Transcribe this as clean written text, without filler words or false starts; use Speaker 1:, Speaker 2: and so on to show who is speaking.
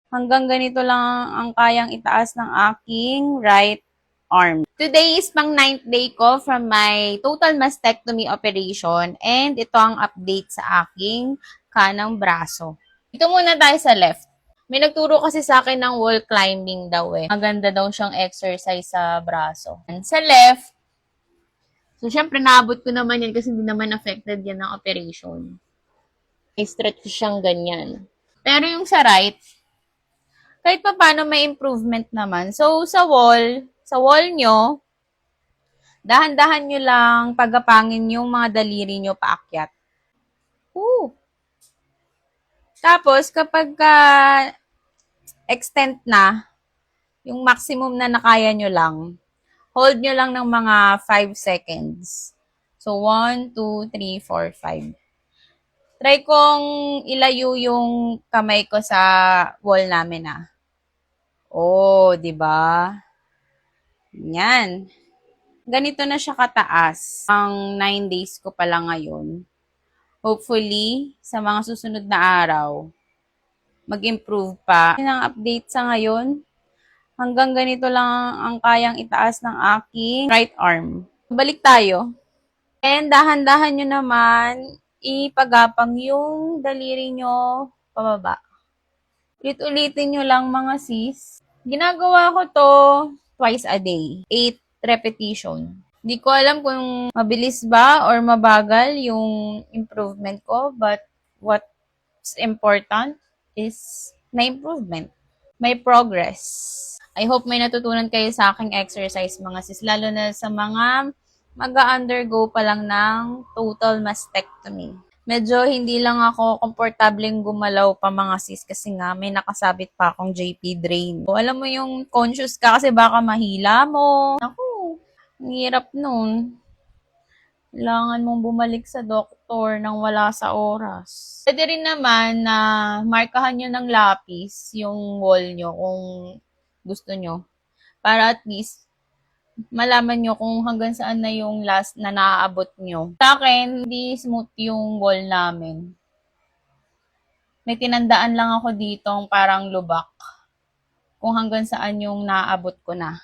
Speaker 1: Hanggang ganito lang ang kayang itaas ng aking right arm. Today is pang 9th day ko from my total mastectomy operation and ito ang update sa aking kanang braso. Ito muna tayo sa left. May nagturo kasi sa akin ng wall climbing daw eh. Maganda daw siyang exercise sa braso. And sa left, so syempre naabot ko naman yan kasi hindi naman affected yan ng operation. I-stretch ko siyang ganyan. Pero yung sa right, kahit pa paano may improvement naman. So, sa wall nyo, dahan-dahan nyo lang pagapangin yung mga daliri nyo paakyat. Ooh. Tapos, kapag extend na, yung maximum na nakaya nyo lang, hold nyo lang ng mga 5 seconds. So, 1, 2, 3, 4, 5. Try kong ilayo yung kamay ko sa wall namin Oh, di ba? Yan. Ganito na siya kataas. Ang 9 days ko pala ngayon. Hopefully, sa mga susunod na araw, mag-improve pa. Yan ang update sa ngayon. Hanggang ganito lang ang kayang itaas ng aking right arm. Balik tayo. And dahan-dahan nyo naman, ipagapang yung daliri nyo pababa. Ulit-ulitin nyo lang mga sis. Ginagawa ko to twice a day. 8 repetition. Hindi ko alam kung mabilis ba or mabagal yung improvement ko, but what's important is may improvement. May progress. I hope may natutunan kayo sa aking exercise mga sis, lalo na sa mga mag-undergo pa lang ng total mastectomy. Medyo hindi lang ako komportableng gumalaw pa mga sis kasi nga may nakasabit pa akong JP drain. So, alam mo yung conscious ka kasi baka mahila mo. Ako, ang hirap nun. Kailangan mong bumalik sa doktor nang wala sa oras. Pwede rin naman na markahan nyo ng lapis yung wall nyo kung gusto nyo. Para at least malaman nyo kung hanggang saan na yung last na naaabot nyo. Sa akin, hindi smooth yung wall namin. May tinandaan lang ako ditong parang lubak kung hanggang saan yung naaabot ko na.